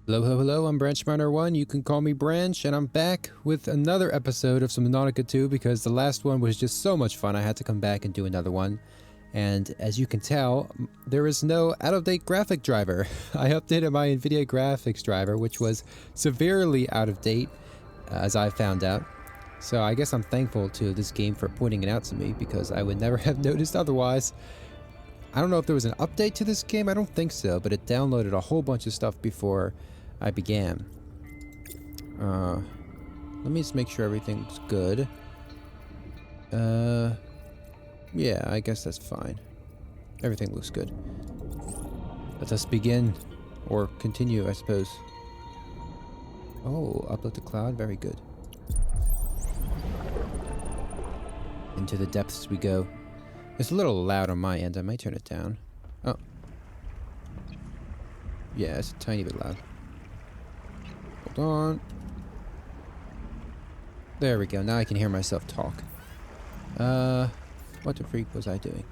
Hello, hello, hello, I'm Branchminer1, you can call me Branch, and I'm back with another episode of Subnautica 2 because the last one was just so much fun I had to come back and do another one. And as you can tell, there is no out-of-date graphic driver. I updated my NVIDIA graphics driver, which was severely out of date, as I found out. So I guess I'm thankful to this game for pointing it out to me because I would never have noticed otherwise. I don't know if there was an update to this game, I don't think so, but it downloaded a whole bunch of stuff before I began. Let me just make sure everything's good. Yeah, I guess that's fine. Everything looks good. Let us begin, or continue, I suppose. Oh, upload the cloud, very good. Into the depths we go. It's a little loud on my end, I might turn it down. Oh. Yeah, it's a tiny bit loud. Hold on. There we go. Now I can hear myself talk. What the freak was I doing?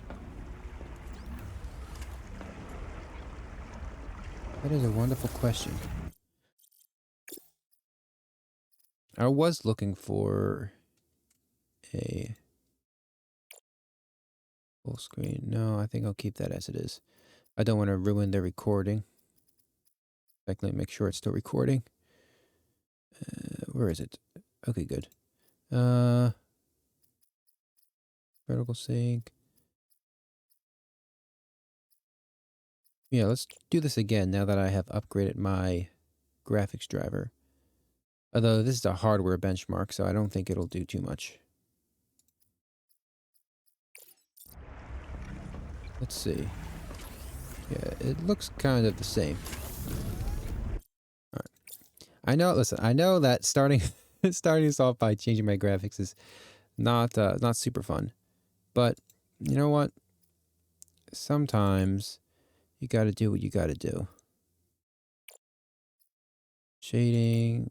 That is a wonderful question. I was looking for a full screen. No, I think I'll keep that as it is. I don't want to ruin the recording. Let me make sure it's still recording. Where is it? Okay, good. Vertical sync. Yeah, let's do this again now that I have upgraded my graphics driver. Although this is a hardware benchmark, so I don't think it'll do too much. Let's see. Yeah, it looks kind of the same. Alright. I know, listen, I know that starting this off by changing my graphics is not super fun. But you know what? Sometimes you gotta do what you gotta do. Shading.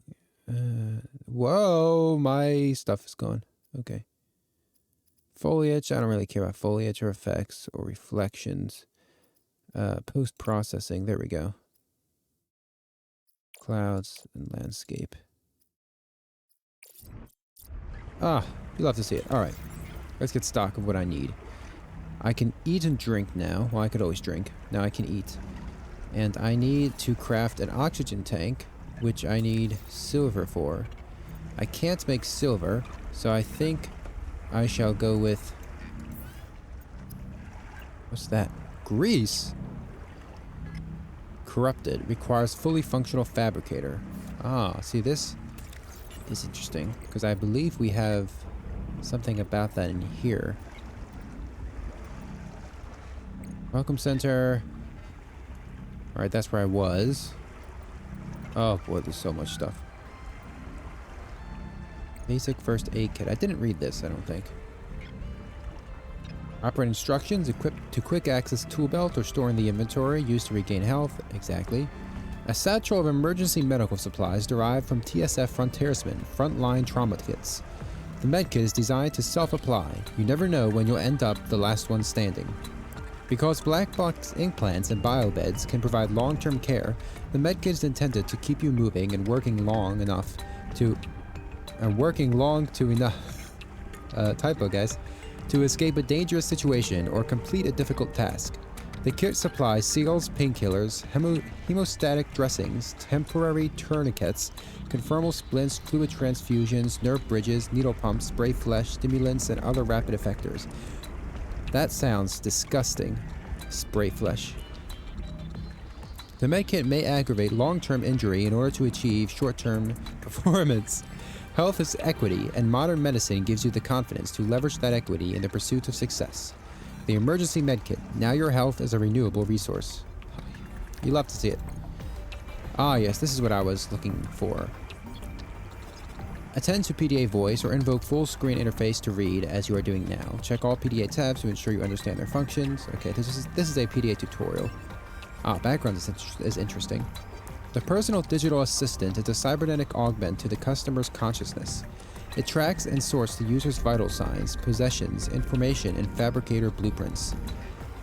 Whoa, my stuff is gone. Okay. Foliage, I don't really care about foliage or effects or reflections. Post-processing, there we go. Clouds and landscape. Ah, you love to see it. Alright, let's get stock of what I need. I can eat and drink now. Well, I could always drink. Now I can eat. And I need to craft an oxygen tank, which I need silver for. I can't make silver, so I think I shall go with... What's that? Grease? Corrupted. Requires fully functional fabricator. Ah, see, this is interesting, because I believe we have something about that in here. Welcome center. Alright, that's where I was. Oh boy, there's so much stuff. Basic first aid kit. I didn't read this, I don't think. Operating instructions. Equipped to quick access tool belt or store in the inventory. Used to regain health. Exactly. A satchel of emergency medical supplies derived from TSF Frontiersmen frontline trauma kits. The medkit is designed to self-apply. You never know when you'll end up the last one standing. Because black box implants and biobeds can provide long-term care, the medkit is intended to keep you moving and working long to typo guys, to escape a dangerous situation or complete a difficult task. The kit supplies seals, painkillers, hemostatic dressings, temporary tourniquets, conformal splints, fluid transfusions, nerve bridges, needle pumps, spray flesh, stimulants, and other rapid effectors. That sounds disgusting. Spray flesh. The medkit may aggravate long-term injury in order to achieve short-term performance. Health is equity, and modern medicine gives you the confidence to leverage that equity in the pursuit of success. The emergency medkit. Now your health is a renewable resource. You love to see it. Ah yes, this is what I was looking for. Attend to PDA voice or invoke full screen interface to read as you are doing now. Check all PDA tabs to ensure you understand their functions. Okay, this is a PDA tutorial. Ah, background is interesting. The personal digital assistant is a cybernetic augment to the customer's consciousness. It tracks and sorts the user's vital signs, possessions, information, and fabricator blueprints.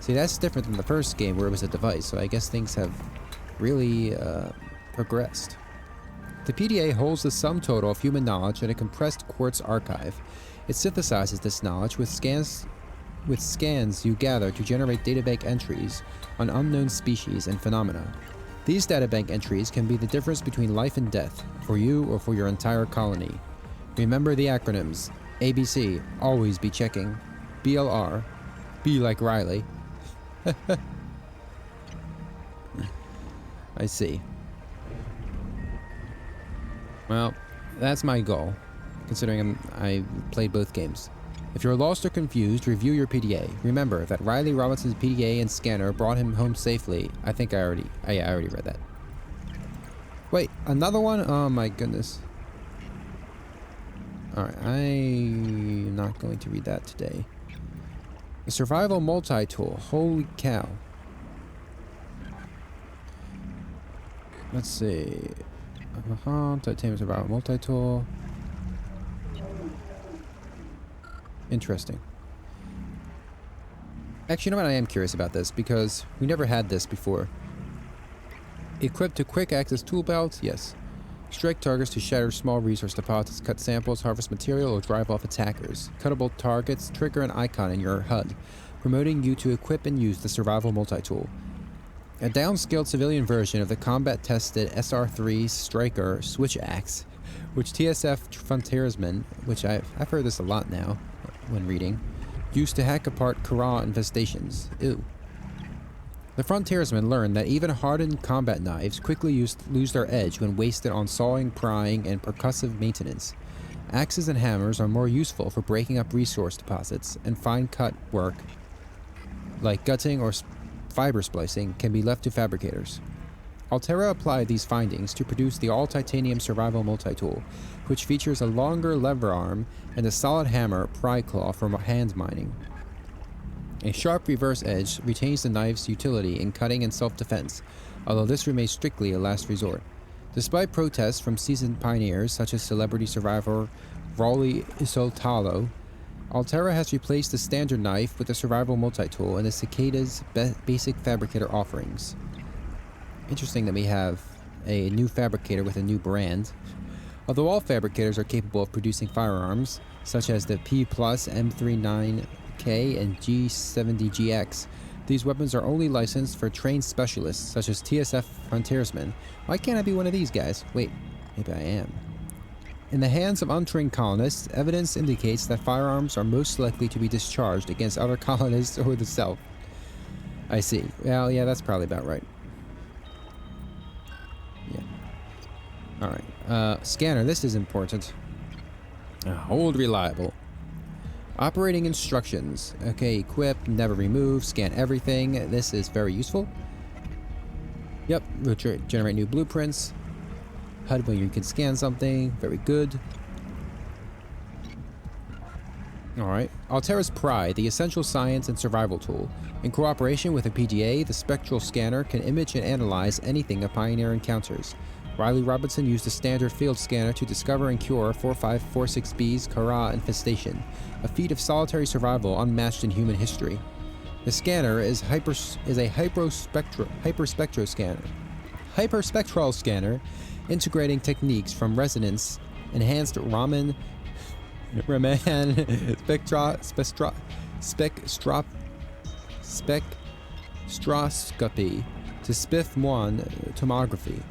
See, that's different than the first game where it was a device, so I guess things have really progressed. The PDA holds the sum total of human knowledge in a compressed quartz archive. It synthesizes this knowledge with scans you gather to generate databank entries on unknown species and phenomena. These databank entries can be the difference between life and death, for you or for your entire colony. Remember the acronyms. ABC, always be checking. BLR, be like Riley. I see. Well, that's my goal, considering I played both games. If you're lost or confused, review your PDA. Remember that Riley Robinson's PDA and scanner brought him home safely. I think I already read that. Wait, another one? Oh my goodness. Alright, I'm not going to read that today. The survival multi-tool. Holy cow. Let's see. Titanium survival multi-tool. Interesting. Actually, you know what? I am curious about this because we never had this before. Equipped to quick access tool belt? Yes. Strike targets to shatter small resource deposits, cut samples, harvest material, or drive off attackers. Cuttable targets trigger an icon in your HUD, promoting you to equip and use the survival multi-tool. A downscaled civilian version of the combat-tested SR-3 Striker Switch Axe, which TSF Frontiersmen, which I've heard this a lot now when reading, used to hack apart Kara infestations. Ew. The frontiersmen learned that even hardened combat knives quickly lose their edge when wasted on sawing, prying, and percussive maintenance. Axes and hammers are more useful for breaking up resource deposits, and fine-cut work, like gutting or fiber splicing, can be left to fabricators. Altera applied these findings to produce the all-titanium survival multi-tool, which features a longer lever arm and a solid hammer pry claw for hand mining. A sharp reverse edge retains the knife's utility in cutting and self-defense, although this remains strictly a last resort. Despite protests from seasoned pioneers such as celebrity survivor Raleigh Isoltalo, Altera has replaced the standard knife with the survival multi-tool in the Cicada's basic fabricator offerings. Interesting that we have a new fabricator with a new brand. Although all fabricators are capable of producing firearms, such as the P+, M39K, and G70GX, these weapons are only licensed for trained specialists, such as TSF Frontiersmen. Why can't I be one of these guys? Wait, maybe I am. In the hands of untrained colonists, evidence indicates that firearms are most likely to be discharged against other colonists or the South. I see. Well, yeah, that's probably about right. Yeah. Alright. Scanner, this is important. Hold reliable. Operating instructions. Okay, equip, never remove, scan everything. This is very useful. Yep, generate new blueprints. HUD when you can scan something. Very good. Alright. Altera's Pride, the essential science and survival tool. In cooperation with a PDA, the spectral scanner can image and analyze anything a pioneer encounters. Riley Robinson used a standard field scanner to discover and cure 4546B's Kara infestation, a feat of solitary survival unmatched in human history. The scanner is a hyperspectral scanner, integrating techniques from resonance, enhanced Raman spectroscopy to SPIF-1 tomography.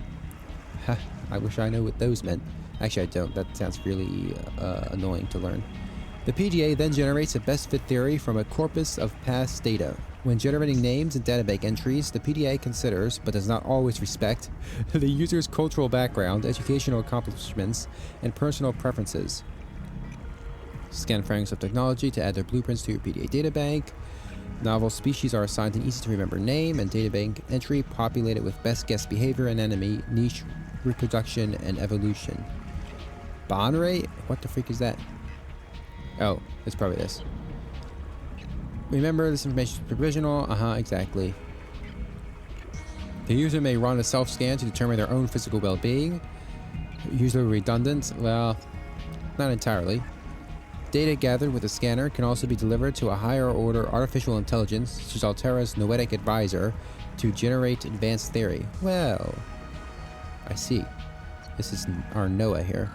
I wish I knew what those meant. Actually, I don't. That sounds really annoying to learn. The PDA then generates a best fit theory from a corpus of past data. When generating names and databank entries, the PDA considers, but does not always respect, the user's cultural background, educational accomplishments, and personal preferences. Scan fragments of technology to add their blueprints to your PDA databank. Novel species are assigned an easy-to-remember name, and databank entry populated with best guess behavior and enemy, niche, reproduction, and evolution. Bond rate? What the freak is that? Oh, it's probably this. Remember, this information is provisional. Exactly. The user may run a self-scan to determine their own physical well-being. Usually redundant? Well, not entirely. Data gathered with the scanner can also be delivered to a higher-order artificial intelligence, such as Altera's Noetic Advisor, to generate advanced theory. Well, I see. This is our Noah here.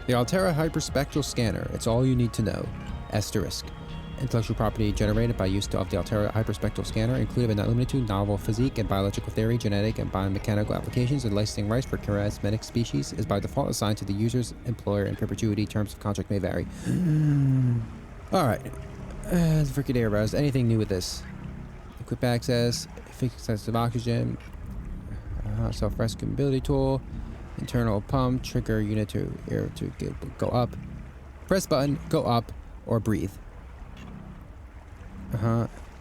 The Altera Hyperspectral Scanner. It's all you need to know. Asterisk. Intellectual property generated by use of the Altera Hyperspectral Scanner, including but not limited to novel physique and biological theory, genetic and biomechanical applications, and licensing rights for charismatic species, is by default assigned to the user's employer in perpetuity. Terms of contract may vary. Alright. Freaking air aroused. Anything new with this? Equip access, fixed sense of oxygen, self-rescue mobility tool, internal pump, trigger unit to air to go up. Press button, go up, or breathe.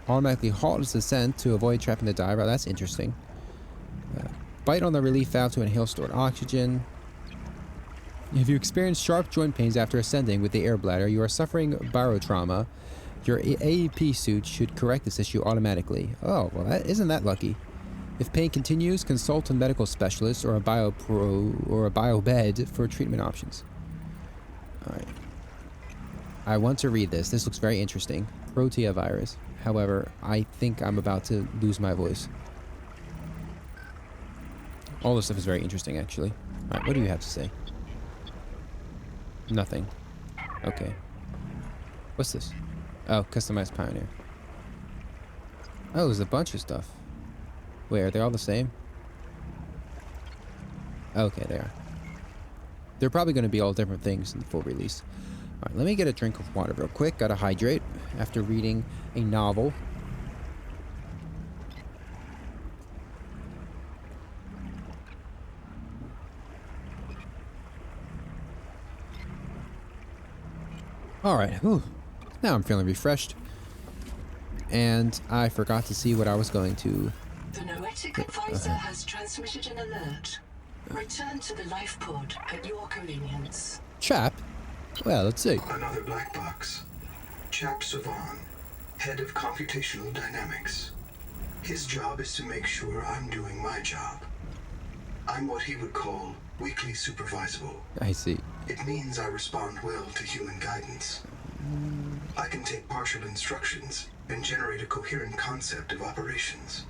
Automatically halt its descent to avoid trapping the diver. That's interesting. Bite on the relief valve to inhale stored oxygen. If you experience sharp joint pains after ascending with the air bladder, you are suffering barotrauma. Your AEP suit should correct this issue automatically. Oh, well, isn't that lucky? If pain continues, consult a medical specialist or a biopro or a biobed for treatment options. Alright. I want to read this. This looks very interesting. Protea virus. However, I think I'm about to lose my voice. All this stuff is very interesting, actually. Alright, what do you have to say? Nothing. Okay. What's this? Oh, customized Pioneer. Oh, there's a bunch of stuff. Wait, are they all the same? Okay, they are. They're probably going to be all different things in the full release. Alright, let me get a drink of water real quick. Gotta hydrate after reading a novel. Alright, now I'm feeling refreshed. And I forgot to see what I was going to... The Noetic advisor has transmitted an alert. Return to the life pod at your convenience. Chap? Well, let's see. Another black box. Chap Savan, head of computational dynamics. His job is to make sure I'm doing my job. I'm what he would call weakly supervisable. I see. It means I respond well to human guidance. I can take partial instructions and generate a coherent concept of operations.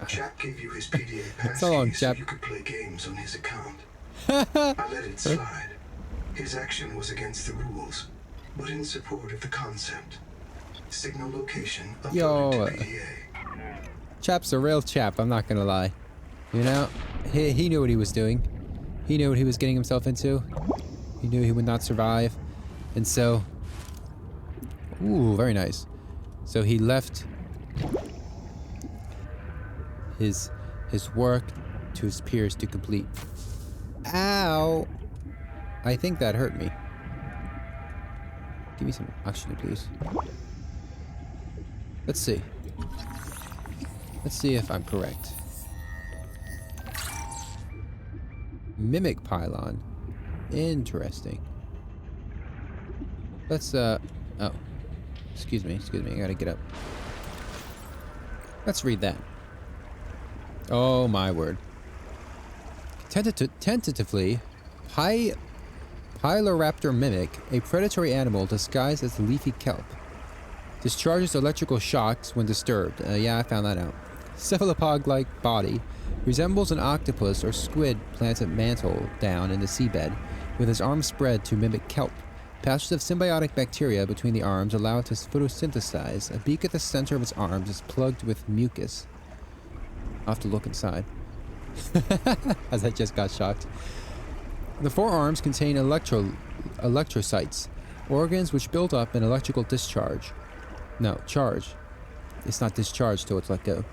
Chap gave you his PDA passkey so you could play games on his account. I let it slide. His action was against the rules, but in support of the concept. Signal location uploaded to PDA. Chap's a real chap, I'm not gonna lie. You know, he knew what he was doing. He knew what he was getting himself into. He knew he would not survive. And so... Ooh, very nice. So he left... his work to his peers to complete. Ow! I think that hurt me. Give me some oxygen, please. Let's see. Let's see if I'm correct. Mimic pylon. Interesting. Let's, oh. Excuse me, I gotta get up. Let's read that. Oh my word. Tentatively, Pyloraptor mimic, a predatory animal disguised as leafy kelp. Discharges electrical shocks when disturbed. Yeah, I found that out. Cephalopod-like body. Resembles an octopus or squid planted mantle down in the seabed, with his arms spread to mimic kelp. Patches of symbiotic bacteria between the arms allow it to photosynthesize. A beak at the center of its arms is plugged with mucus. I'll have to look inside. As I just got shocked. The forearms contain electrocytes, organs which build up an electrical discharge. No, charge. It's not discharged till it's let go.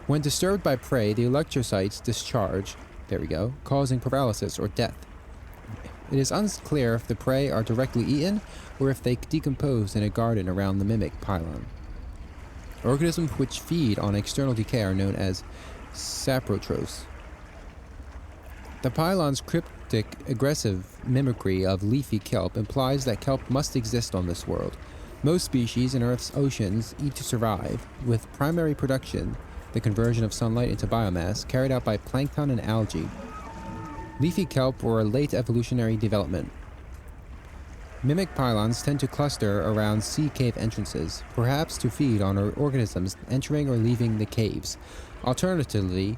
When disturbed by prey, the electrocytes discharge, there we go, causing paralysis or death. It is unclear if the prey are directly eaten or if they decompose in a garden around the mimic pylon. Organisms which feed on external decay are known as saprotrophs. The pylon's cryptic, aggressive mimicry of leafy kelp implies that kelp must exist on this world. Most species in Earth's oceans eat to survive, with primary production, the conversion of sunlight into biomass, carried out by plankton and algae. Leafy kelp were a late evolutionary development. Mimic pylons tend to cluster around sea cave entrances, perhaps to feed on organisms entering or leaving the caves. Alternately,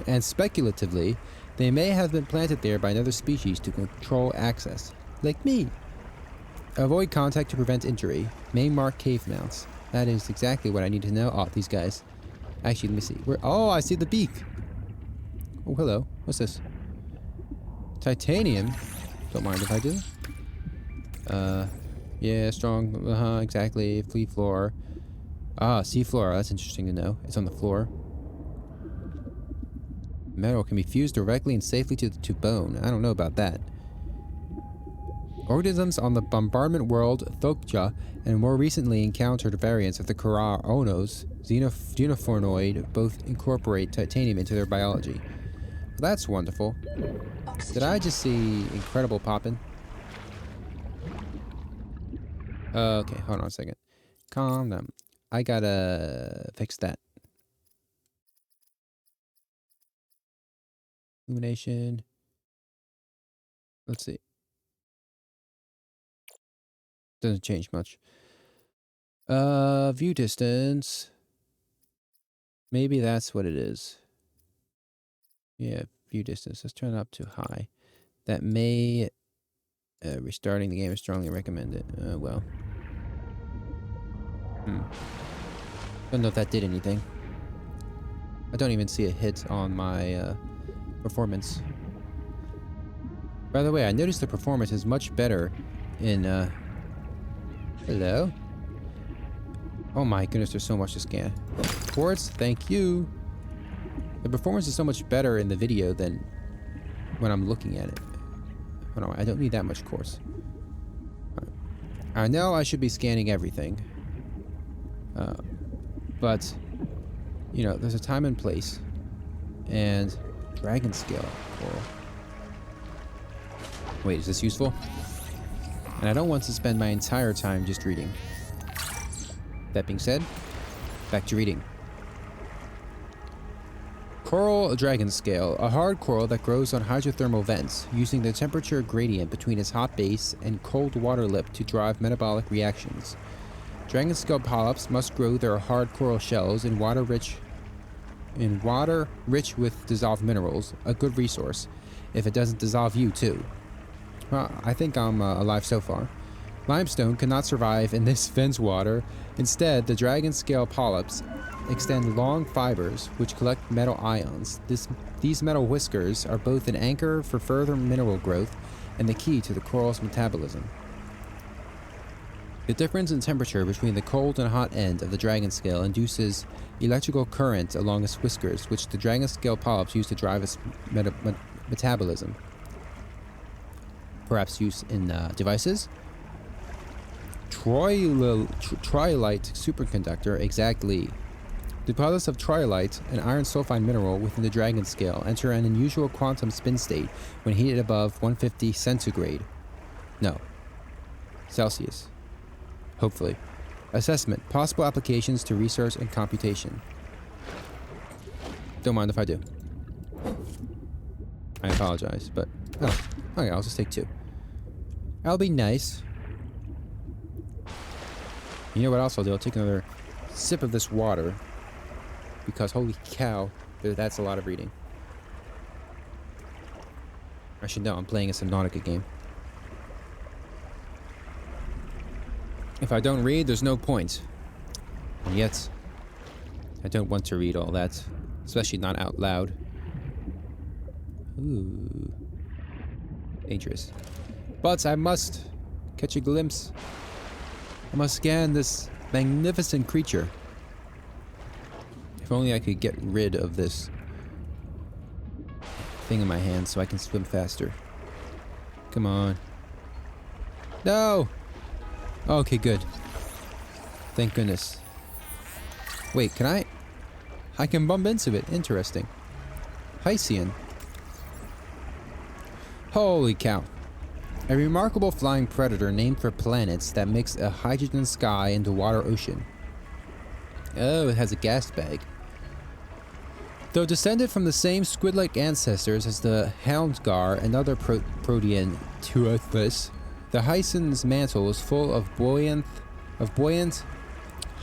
and speculatively, they may have been planted there by another species to control access. Like me. Avoid contact to prevent injury. May mark cave mounts. That is exactly what I need to know. Oh, these guys. Actually, let me see. Oh, I see the beak. Oh, hello. What's this? Titanium? Don't mind if I do. Yeah, strong. Exactly. Flea floor. Ah, sea floor. That's interesting to know. It's on the floor. Metal can be fused directly and safely to bone. I don't know about that. Organisms on the bombardment world, Thokja, and more recently encountered variants of the Kara Onos, Xenophornoid, both incorporate titanium into their biology. Well, that's wonderful. Did I just see incredible popping? Okay, hold on a second. Calm down. I gotta fix that. Illumination. Let's see. Doesn't change much. View distance. Maybe that's what it is. Yeah, view distance. Let's turn it up to high. That may... restarting the game is strongly recommended. Well. Don't know if that did anything. I don't even see a hit on my performance. By the way, I noticed the performance is much better in... Hello? Oh my goodness, there's so much to scan. Quartz, thank you! The performance is so much better in the video than when I'm looking at it. Hold on, I don't need that much quartz. Right. I know I should be scanning everything. But, you know, there's a time and place. And dragon scale coral. Wait, is this useful? And I don't want to spend my entire time just reading. That being said, back to reading. Coral dragon scale, a hard coral that grows on hydrothermal vents, using the temperature gradient between its hot base and cold water lip to drive metabolic reactions. Dragon scale polyps must grow their hard coral shells in water rich with dissolved minerals, a good resource, if it doesn't dissolve you too. Well, I think I'm alive so far. Limestone cannot survive in this vent's water. Instead, the dragon scale polyps extend long fibers which collect metal ions. These metal whiskers are both an anchor for further mineral growth and the key to the coral's metabolism. The difference in temperature between the cold and hot end of the dragon scale induces electrical current along its whiskers, which the dragon scale polyps use to drive its metabolism. Perhaps used in devices? Triolite superconductor, exactly. Deposits of triolite, an iron sulfide mineral within the dragon scale, enter an unusual quantum spin state when heated above 150 centigrade. No. Celsius. Hopefully. Assessment. Possible applications to research and computation. Don't mind if I do. I apologize, but... Oh, okay, I'll just take 2. That'll be nice. You know what else I'll do? I'll take another sip of this water. Because holy cow, that's a lot of reading. I should know, I'm playing a Subnautica game. If I don't read, there's no point. And yet, I don't want to read all that. Especially not out loud. Ooh. Dangerous. But I must catch a glimpse. I must scan this magnificent creature. If only I could get rid of this thing in my hand so I can swim faster. Come on. No! Okay, good. Thank goodness. Wait, can I? I can bump into it. Interesting. Hycean. Holy cow. A remarkable flying predator named for planets that mix a hydrogen sky into water ocean. Oh, it has a gas bag. Though descended from the same squid-like ancestors as the houndgar and other protean toothless, the Hycen's mantle is full of buoyant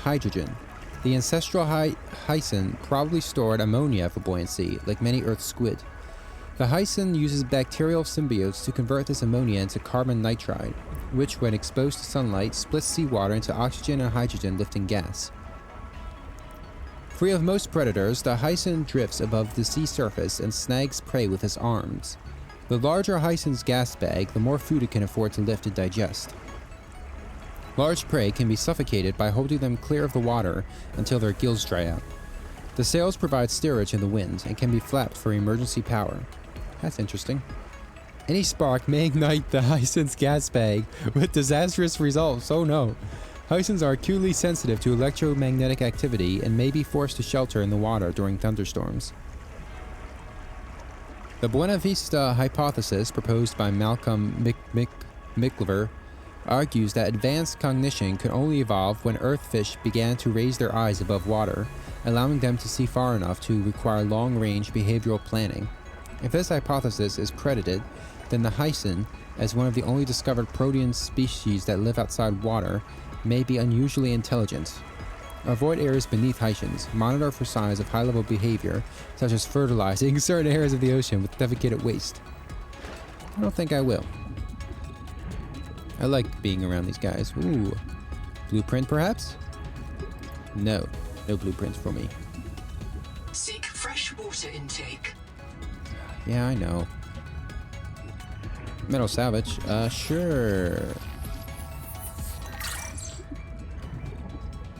hydrogen. The ancestral Hycen probably stored ammonia for buoyancy, like many Earth squid. The Hycen uses bacterial symbiotes to convert this ammonia into carbon nitride, which, when exposed to sunlight, splits seawater into oxygen and hydrogen-lifting gas. Free of most predators, the Hycen drifts above the sea surface and snags prey with its arms. The larger Hycen's gas bag, the more food it can afford to lift and digest. Large prey can be suffocated by holding them clear of the water until their gills dry out. The sails provide steerage in the wind and can be flapped for emergency power. That's interesting. Any spark may ignite the Hycen's gas bag with disastrous results. Oh no. Hycens are acutely sensitive to electromagnetic activity and may be forced to shelter in the water during thunderstorms. The Buena Vista hypothesis proposed by Malcolm McIver argues that advanced cognition could only evolve when Earth fish began to raise their eyes above water, allowing them to see far enough to require long-range behavioral planning. If this hypothesis is credited, then the Hycen, as one of the only discovered protean species that live outside water, may be unusually intelligent. Avoid areas beneath Hycens. Monitor for signs of high-level behavior, such as fertilizing certain areas of the ocean with defecated waste. I don't think I will. I like being around these guys. Ooh. Blueprint, perhaps? No. No blueprints for me. Seek fresh water intake. Yeah, I know. Metal salvage. Sure.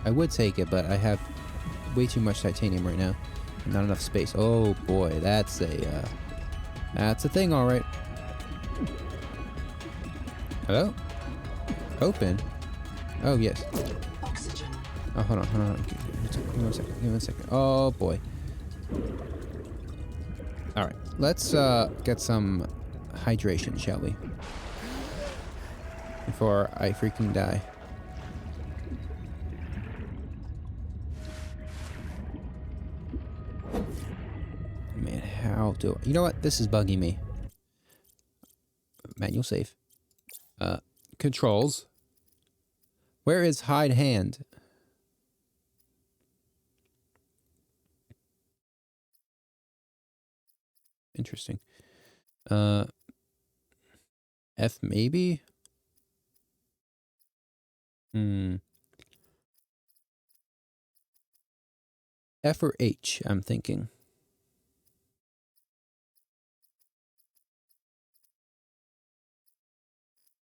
I would take it, but I have way too much titanium right now. Not enough space. Oh boy, that's a thing, all right. Hello? Open? Oh, yes. Oxygen. Oh, hold on. Give me 1 second. Oh boy. All right, let's get some hydration, shall we? Before I freaking die. Man, how do I... You know what? This is bugging me. Manual save. Controls. Where is hide hand? Interesting. F maybe? F or H, I'm thinking.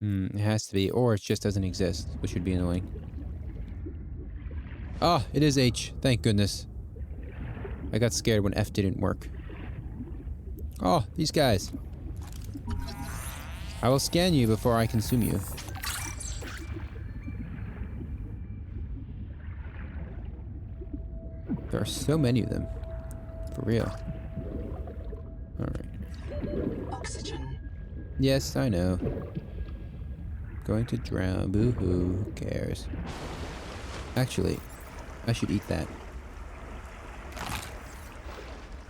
It has to be, or it just doesn't exist, which would be annoying. Oh, it is H. Thank goodness. I got scared when F didn't work. Oh, these guys. I will scan you before I consume you. There are so many of them. For real. Alright. Oxygen. Yes, I know. Going to drown. Boo-hoo. Who cares? Actually, I should eat that.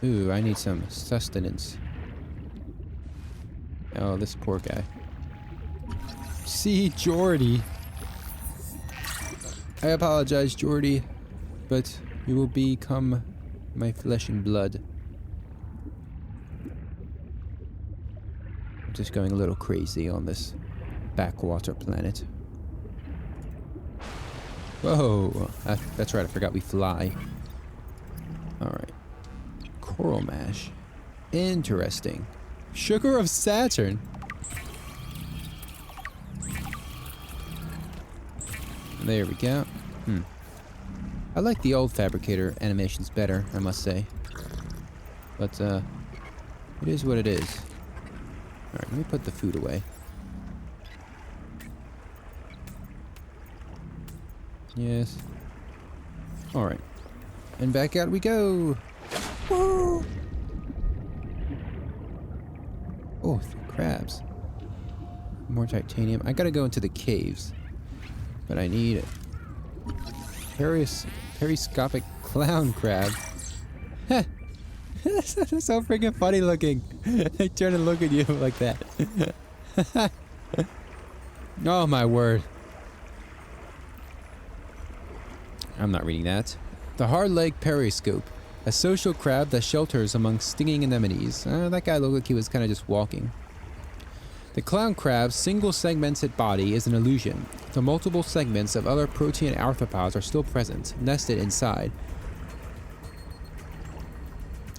Ooh, I need some sustenance. Oh, this poor guy. See, Jordy. I apologize, Jordy, but you will become my flesh and blood. I'm just going a little crazy on this backwater planet. Whoa! That's right, I forgot we fly. Alright. Coral mash. Interesting. Sugar of Saturn. There we go. I like the old Fabricator animations better, I must say. But, it is what it is. Alright, let me put the food away. Yes. Alright. And back out we go! Woo! Oh, crabs. More titanium. I gotta go into the caves. But I need periscopic clown crab. Heh! They're so freaking funny looking. They turn and look at you like that. Oh my word. I'm not reading that. The hard-legged periscope. A social crab that shelters among stinging anemones. That guy looked like he was kind of just walking. The clown crab's single-segmented body is an illusion. The multiple segments of other protein arthropods are still present, nested inside.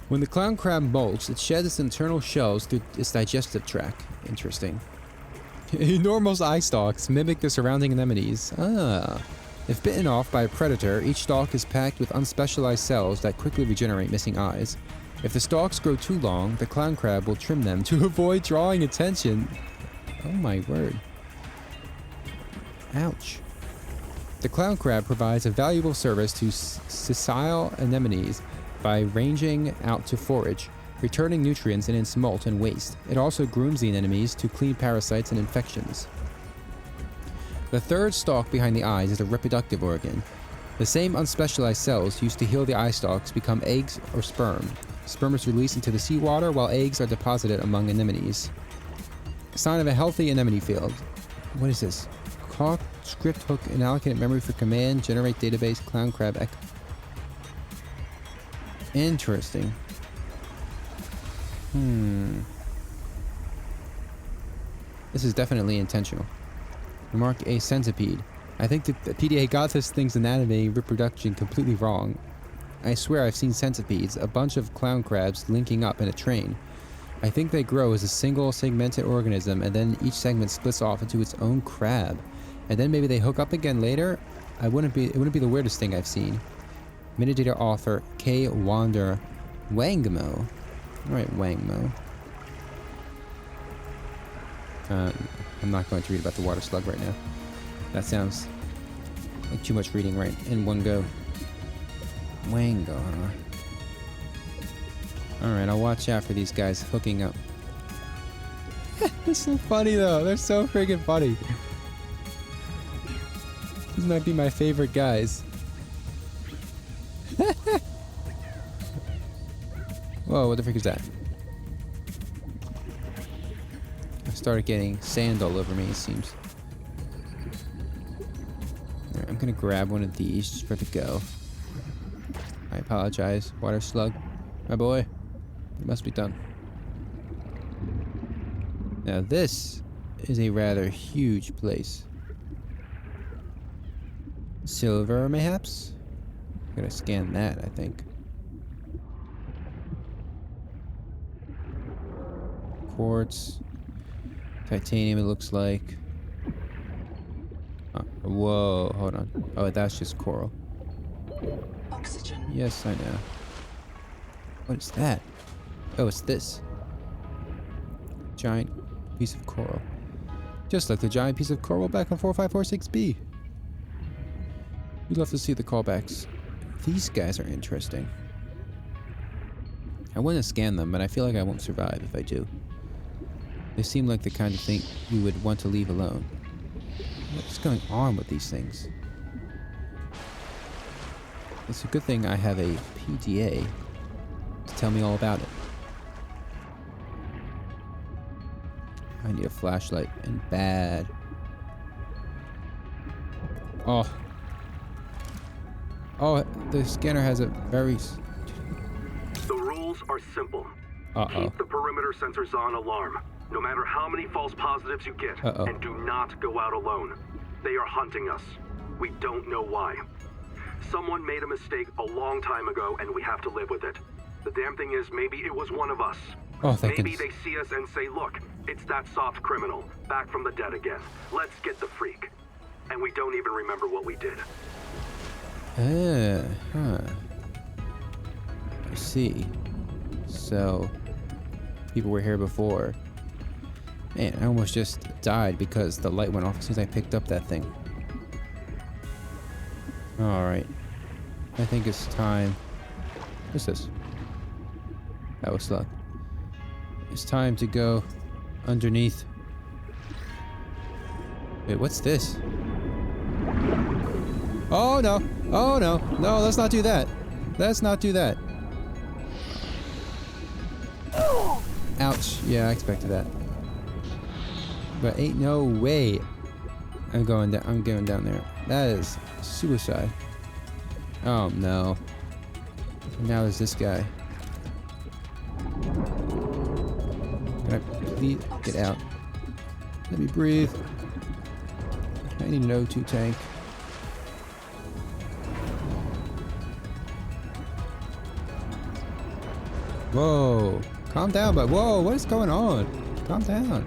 When the clown crab molts, it sheds its internal shells through its digestive tract. Interesting. Enormous eye stalks mimic the surrounding anemones. If bitten off by a predator, each stalk is packed with unspecialized cells that quickly regenerate missing eyes. If the stalks grow too long, the clown crab will trim them to avoid drawing attention. Oh my word. Ouch. The clown crab provides a valuable service to sessile anemones by ranging out to forage, returning nutrients in its molt and waste. It also grooms the anemones to clean parasites and infections. The third stalk behind the eyes is a reproductive organ. The same unspecialized cells used to heal the eye stalks become eggs or sperm. Sperm is released into the seawater while eggs are deposited among anemones. A sign of a healthy anemone field. What is this? Clock, script hook, unallocated memory for command, generate database, clown crab, Interesting. This is definitely intentional. Remark a centipede. I think the PDA got this thing's anatomy reproduction completely wrong. I swear I've seen centipedes, a bunch of clown crabs linking up in a train. I think they grow as a single segmented organism and then each segment splits off into its own crab. And then maybe they hook up again later? It wouldn't be the weirdest thing I've seen. Metadata author K. Wander Wangmo. Alright, Wangmo. I'm not going to read about the water slug right now. That sounds like too much reading right in one go. Wango, huh? Alright, I'll watch out for these guys hooking up. They're so funny though. They're so freaking funny. These might be my favorite guys. Whoa, what the frick is that? I started getting sand all over me, it seems. Alright, I'm gonna grab one of these just for the go. I apologize, water slug. My boy. It must be done. Now this is a rather huge place. Silver, mayhaps? I'm gonna scan that, I think. Quartz. Titanium, it looks like. Whoa, hold on. Oh, that's just coral. Oxygen. Yes, I know. What is that? Oh, it's this. Giant piece of coral. Just like the giant piece of coral back on 4546B. We'd love to see the callbacks. These guys are interesting. I want to scan them, but I feel like I won't survive if I do. They seem like the kind of thing you would want to leave alone. What's going on with these things? It's a good thing I have a PDA to tell me all about it. I need a flashlight, and bad. Oh. Oh, the scanner has a very... The rules are simple. Uh-oh. Keep the perimeter sensors on alarm, no matter how many false positives you get, and do not go out alone. They are hunting us. We don't know why. Someone made a mistake a long time ago, and we have to live with it. The damn thing is, maybe it was one of us. Oh, maybe they see us and say, look, it's that soft criminal, back from the dead again. Let's get the freak. And we don't even remember what we did. I see. So, people were here before. Man, I almost just died because the light went off as soon as I picked up that thing. Alright. I think it's time. What's this? That was slow. It's time to go underneath. Wait, what's this? Oh no! Oh no! No, let's not do that. Let's not do that. Ouch. Yeah, I expected that. But ain't no way I'm going down there. That is suicide. Oh no. And now there's this guy. Can I please get out? Let me breathe. I need an O2 tank. Whoa. Calm down, but whoa, what is going on? Calm down.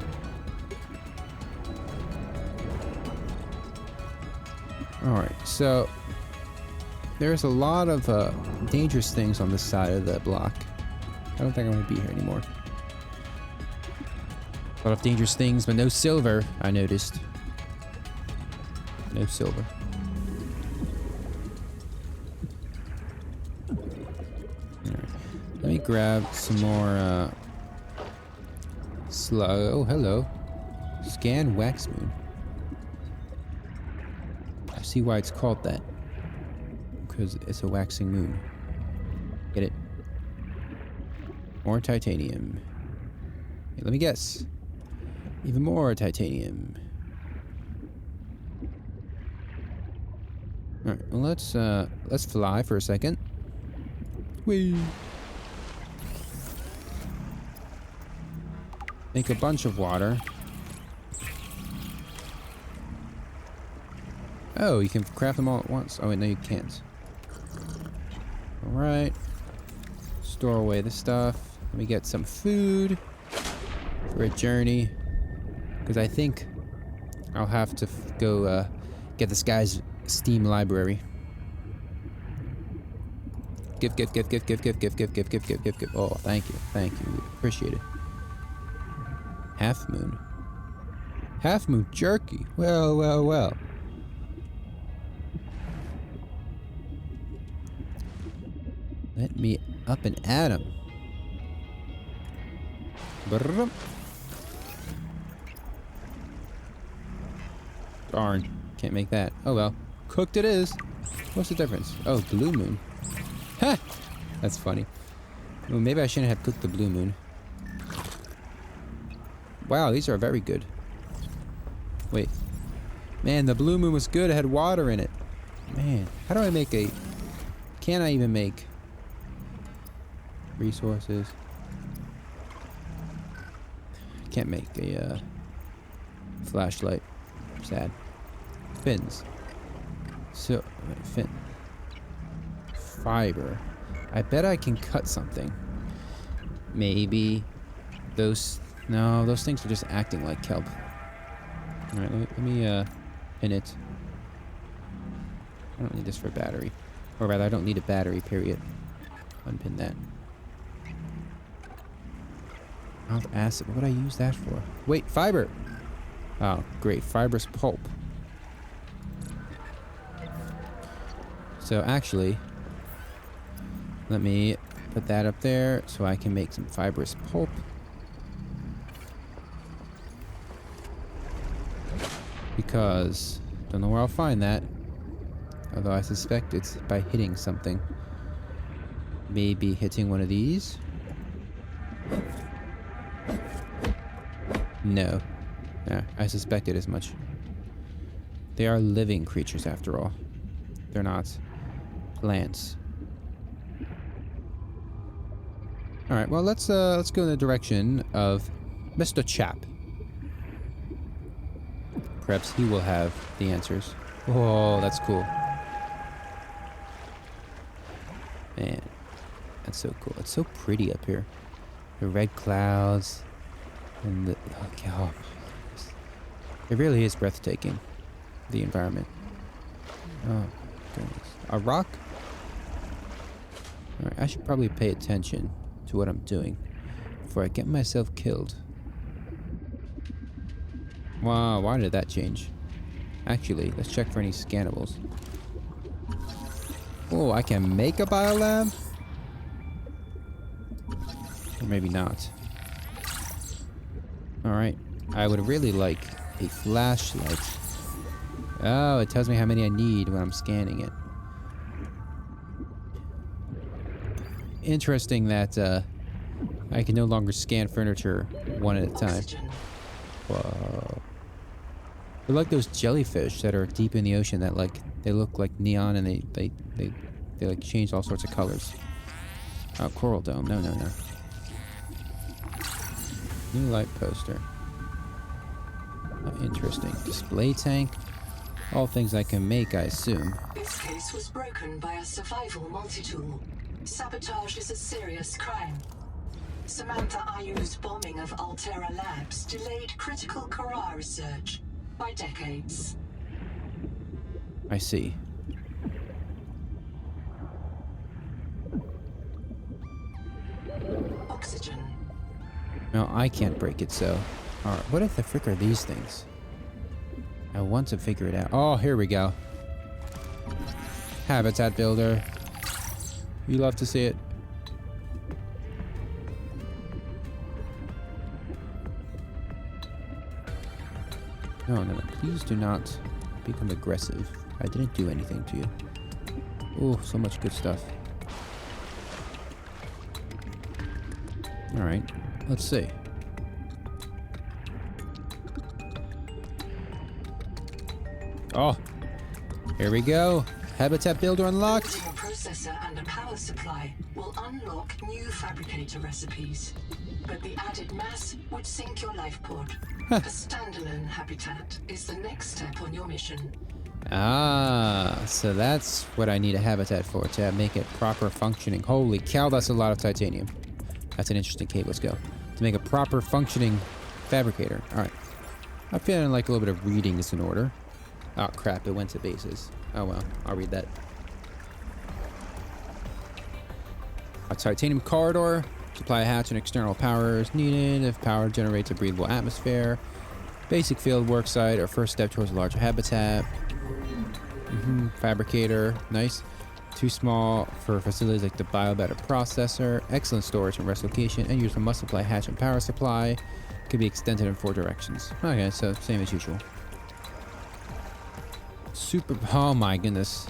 Alright, so there's a lot of dangerous things on this side of the block. I don't think I'm going to be here anymore. A lot of dangerous things, but no silver, I noticed. No silver. Alright. Let me grab some more slug. Oh, hello. Scan wax moon. I see why it's called that. Because it's a waxing moon. Get it? More titanium. Hey, let me guess. Even more titanium. Alright, well let's fly for a second. Whee! Make a bunch of water. Oh, you can craft them all at once. Oh wait, no you can't. Alright. Store away the stuff. Let me get some food for a journey. Because I think I'll have to go get this guy's Steam library. Give. Oh, thank you. Appreciate it. Half moon. Half moon jerky. Well. Let me up and at him. Brrrr. Darn, can't make that. Oh well. Cooked it is. What's the difference? Oh, blue moon. Ha! That's funny. Well, maybe I shouldn't have cooked the blue moon. Wow, these are very good. Wait. Man, the blue moon was good. It had water in it. Man, how do I make a... Can I even make... resources? Can't make a flashlight. Sad. Fins. So, fin. Fiber. I bet I can cut something. Maybe those... No, those things are just acting like kelp. Alright, let me pin it. I don't need this for a battery. Or rather, I don't need a battery, period. Unpin that. Mount acid. What would I use that for? Wait, fiber! Oh, great. Fibrous pulp. So actually, let me put that up there so I can make some fibrous pulp. Because, don't know where I'll find that. Although I suspect it's by hitting something. Maybe hitting one of these? No. Yeah, I suspected as much. They are living creatures after all. They're not plants. Alright, well let's go in the direction of Mr. Chap. Perhaps he will have the answers. Oh, that's cool. Man, that's so cool. It's so pretty up here. The red clouds and the... Oh, God. It really is breathtaking, the environment. Oh, goodness. A rock? Alright, I should probably pay attention to what I'm doing before I get myself killed. Wow, why did that change? Actually, let's check for any scannables. Oh, I can make a biolab? Or maybe not. Alright, I would really like a flashlight. Oh, it tells me how many I need when I'm scanning it. Interesting that I can no longer scan furniture one at a time. Oxygen. Whoa. They're like those jellyfish that are deep in the ocean that like they look like neon and they like change all sorts of colors. Oh, coral dome. No. New light poster. Oh, interesting. Display tank. All things I can make, I assume. This case was broken by a survival multi-tool. Sabotage is a serious crime. Samantha Ayu's bombing of Altera Labs delayed critical Kara research by decades. I see. Oxygen. No, I can't break it, so... Alright, what if the frick are these things? I want to figure it out. Oh, here we go. Habitat builder. You love to see it. No, please do not become aggressive. I didn't do anything to you. Oh, so much good stuff. Alright, let's see. Oh, here we go. Habitat builder unlocked. Building a processor and a power supply will unlock new fabricator recipes. But the added mass would sink your life pod. A standalone habitat is the next step on your mission. Ah, so that's what I need a habitat for, to make it proper functioning. Holy cow, that's a lot of titanium. That's an interesting cave. Let's go. To make a proper functioning fabricator. Alright. I'm feeling like a little bit of reading is in order. Oh crap, it went to bases. Oh well, I'll read that. A titanium corridor. Supply a hatch and external power is needed if power generates a breathable atmosphere. Basic field work site or first step towards a larger habitat. Fabricator, nice. Too small for facilities like the biobetter processor. Excellent storage and rest location. End user must supply hatch and power supply. Could be extended in 4 directions. Okay, so same as usual. Oh my goodness.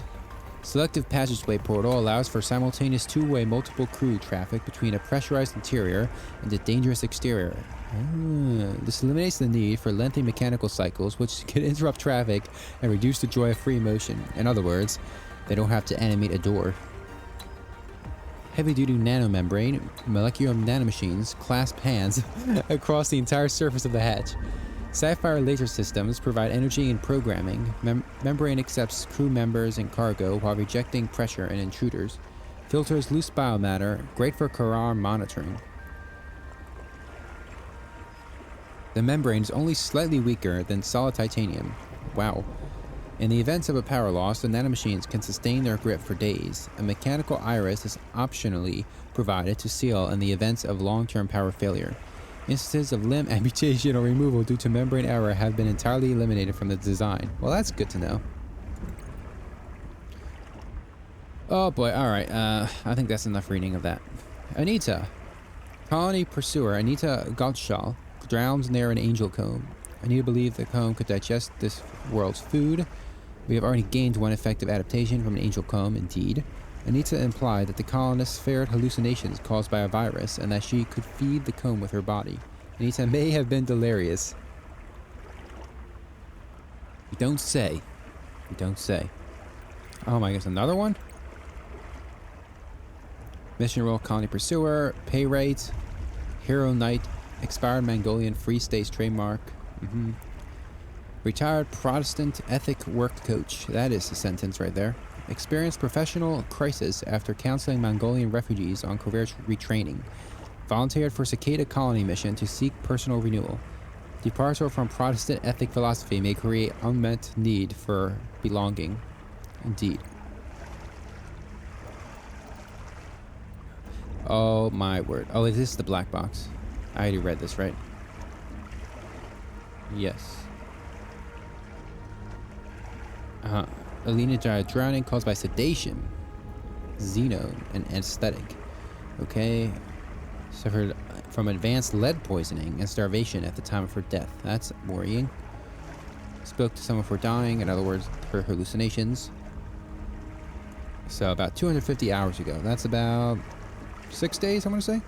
Selective passageway portal allows for simultaneous two-way multiple crew traffic between a pressurized interior and a dangerous exterior. This eliminates the need for lengthy mechanical cycles, which can interrupt traffic and reduce the joy of free motion. In other words, they don't have to animate a door. Heavy-duty nanomembrane, molecular nanomachines clasp hands across the entire surface of the hatch. Sci-fi laser systems provide energy and programming. Membrane accepts crew members and cargo while rejecting pressure and intruders. Filters loose biomatter, great for Kara monitoring. The membrane is only slightly weaker than solid titanium. Wow. In the event of a power loss, the nanomachines can sustain their grip for days. A mechanical iris is optionally provided to seal in the event of long-term power failure. Instances of limb amputation or removal due to membrane error have been entirely eliminated from the design. Well, that's good to know. Oh boy, alright, I think that's enough reading of that. Anita. Colony pursuer Anita Gottschall drowns near an angel comb. Anita believed the comb could digest this world's food. We have already gained one effective adaptation from an angel comb, indeed. Anita implied that the colonists feared hallucinations caused by a virus and that she could feed the comb with her body. Anita may have been delirious. You don't say. You don't say. Oh my goodness, another one? Mission role, colony pursuer, pay rate, hero knight, expired Mongolian free states trademark. Retired Protestant ethic work coach. That is the sentence right there. Experienced professional crisis after counseling Mongolian refugees on career retraining. Volunteered for Cicada colony mission to seek personal renewal. Departure from Protestant ethic philosophy may create unmet need for belonging. Indeed. Oh my word. Oh, is this the black box? I already read this, right? Yes. Alina died drowning caused by sedation, xenone, and anesthetic. Okay. Suffered from advanced lead poisoning and starvation at the time of her death. That's worrying. Spoke to someone for dying, in other words, her hallucinations. So about 250 hours ago. That's about 6 days, I want to say.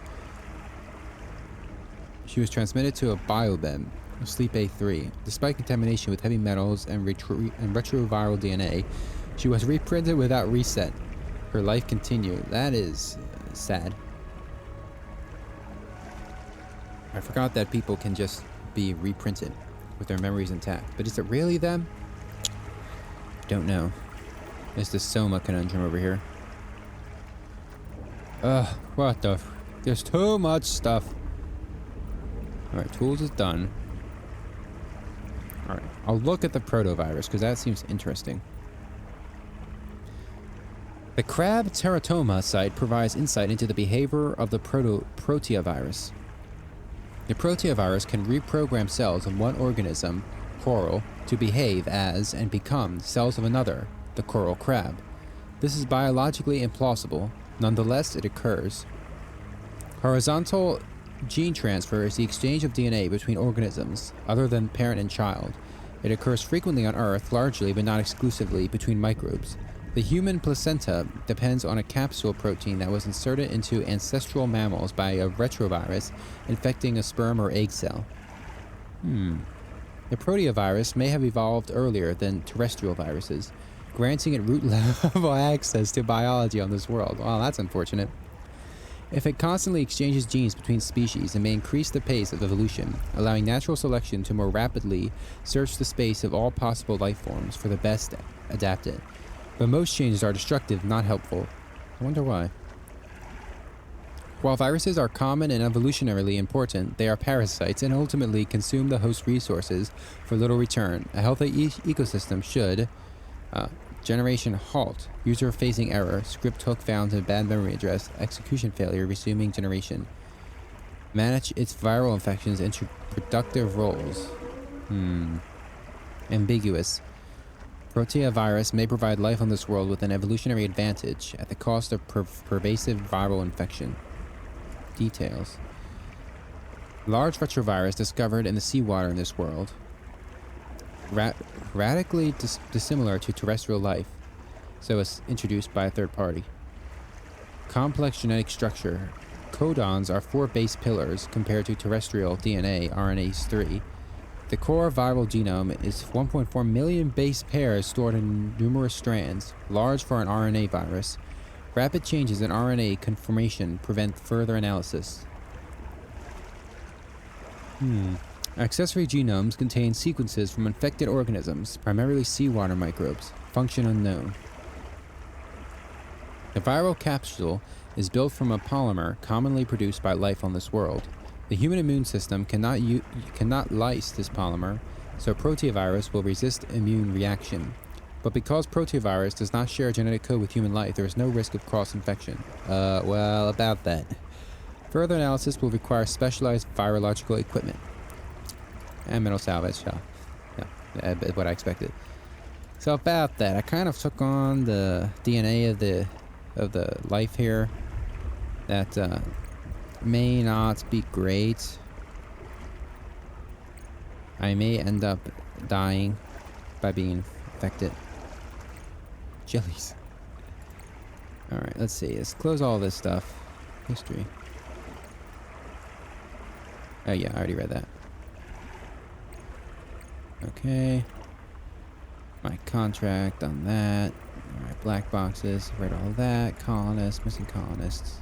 She was transmitted to a biobem, Sleep A3. Despite contamination with heavy metals and retroviral DNA, she was reprinted without reset. Her life continued. That is sad. I forgot that people can just be reprinted with their memories intact. But is it really them? Don't know. There's the Soma conundrum over here. What the... There's too much stuff. Alright, tools is done. Alright, I'll look at the protovirus, because that seems interesting. The crab teratoma site provides insight into the behavior of the proteovirus. The proteovirus can reprogram cells of one organism, coral, to behave as and become cells of another, the coral crab. This is biologically implausible. Nonetheless, it occurs. Horizontal gene transfer is the exchange of DNA between organisms, other than parent and child. It occurs frequently on Earth, largely but not exclusively, between microbes. The human placenta depends on a capsule protein that was inserted into ancestral mammals by a retrovirus infecting a sperm or egg cell. The proteovirus may have evolved earlier than terrestrial viruses, granting it root-level access to biology on this world. Wow, that's unfortunate. If it constantly exchanges genes between species, it may increase the pace of evolution, allowing natural selection to more rapidly search the space of all possible life forms for the best adapted. But most changes are destructive, not helpful. I wonder why. While viruses are common and evolutionarily important, they are parasites and ultimately consume the host resources for little return. A healthy ecosystem should... generation halt. User-facing error. Script hook found in bad memory address. Execution failure. Resuming generation. Manage its viral infections into productive roles. Ambiguous. Proteovirus may provide life on this world with an evolutionary advantage at the cost of pervasive viral infection. Details. Large retrovirus discovered in the seawater in this world. Radically dissimilar to terrestrial life, so it's introduced by a third party. Complex genetic structure. Codons are 4 base pillars compared to terrestrial DNA, RNA is 3. The core viral genome is 1.4 million base pairs stored in numerous strands, large for an RNA virus. Rapid changes in RNA conformation prevent further analysis. Accessory genomes contain sequences from infected organisms, primarily seawater microbes. Function unknown. The viral capsule is built from a polymer commonly produced by life on this world. The human immune system cannot lyse this polymer, so proteovirus will resist immune reaction. But because proteovirus does not share a genetic code with human life, there is no risk of cross-infection. Well, about that. Further analysis will require specialized virological equipment. And metal salvage, yeah, what I expected. So about that, I kind of took on the DNA of the life here. That may not be great. I may end up dying by being infected. Jellies. Alright, let's see. Let's close all this stuff. History. Oh yeah, I already read that. Okay. My contract on that. Alright, black boxes. Read all that. Colonists. Missing colonists.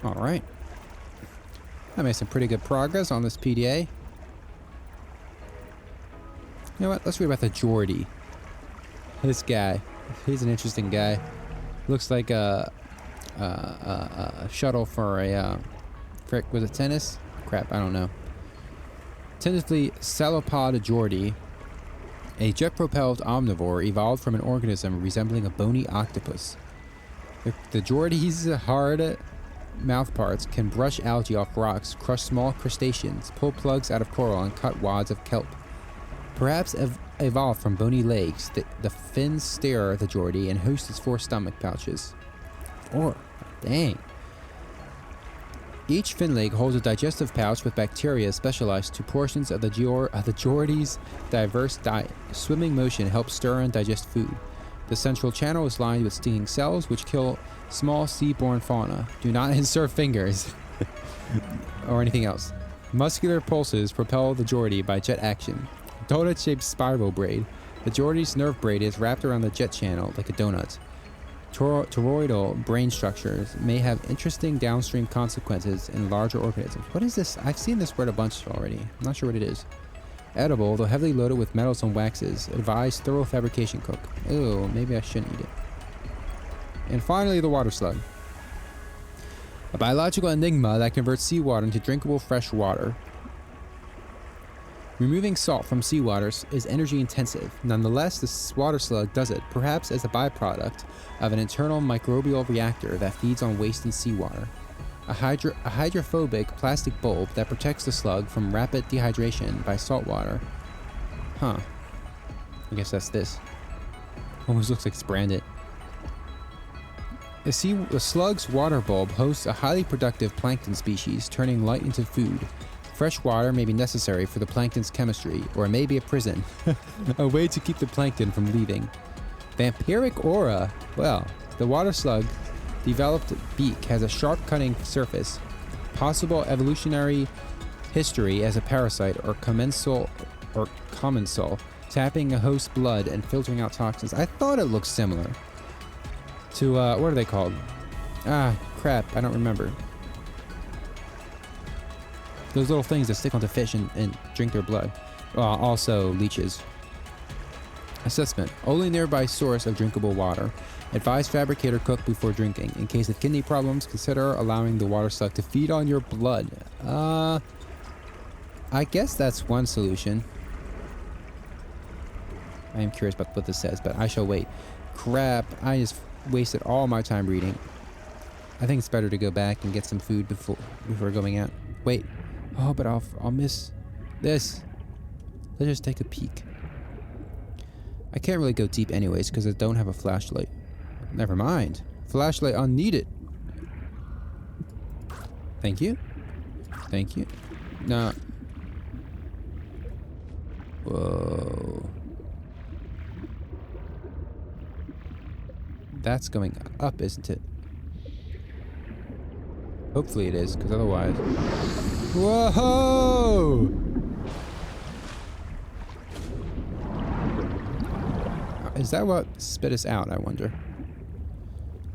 Alright. I made some pretty good progress on this PDA. You know what? Let's read about the Geordie. This guy. He's an interesting guy. Looks like a shuttle for a... frick, was it tennis? Crap, I don't know. Tentatively Salopod Geordie, a jet-propelled omnivore evolved from an organism resembling a bony octopus. The Geordie's hard mouthparts can brush algae off rocks, crush small crustaceans, pull plugs out of coral, and cut wads of kelp. Perhaps evolved from bony legs, the fins steer the Geordie and host its 4 stomach pouches. 4? Dang. Each fin leg holds a digestive pouch with bacteria specialized to portions of the Geordie's diverse diet. Swimming motion helps stir and digest food. The central channel is lined with stinging cells which kill small seaborne fauna. Do not insert fingers. or anything else. Muscular pulses propel the Geordie by jet action. Donut-shaped spiral braid. The Geordie's nerve braid is wrapped around the jet channel like a donut. Toroidal brain structures may have interesting downstream consequences in larger organisms. What is this? I've seen this word a bunch already. I'm not sure what it is. Edible, though heavily loaded with metals and waxes. Advised thorough fabrication cook. Ew, maybe I shouldn't eat it. And finally, the water slug. A biological enigma that converts seawater into drinkable fresh water. Removing salt from seawater is energy intensive. Nonetheless, the water slug does it, perhaps as a byproduct of an internal microbial reactor that feeds on waste in seawater. A hydrophobic plastic bulb that protects the slug from rapid dehydration by salt water. Huh. I guess that's this. Almost looks like it's branded. The slug's water bulb hosts a highly productive plankton species, turning light into food. Fresh water may be necessary for the plankton's chemistry, or it may be a prison, a way to keep the plankton from leaving. Vampiric aura. Well, the water slug developed beak has a sharp cutting surface. Possible evolutionary history as a parasite or commensal, tapping a host's blood and filtering out toxins. I thought it looked similar to, what are they called? Ah, crap, I don't remember. Those little things that stick onto fish and drink their blood. Also leeches. Assessment. Only nearby source of drinkable water. Advise fabricator cook before drinking. In case of kidney problems, consider allowing the water slug to feed on your blood. I guess that's one solution. I am curious about what this says, but I shall wait. Crap, I just wasted all my time reading. I think it's better to go back and get some food before going out. Wait. Oh, but I'll miss this. Let's just take a peek. I can't really go deep anyways because I don't have a flashlight. Never mind. Flashlight unneeded. Thank you. Thank you. No. Whoa. That's going up, isn't it? Hopefully it is, because otherwise... Whoa! Is that what spit us out, I wonder?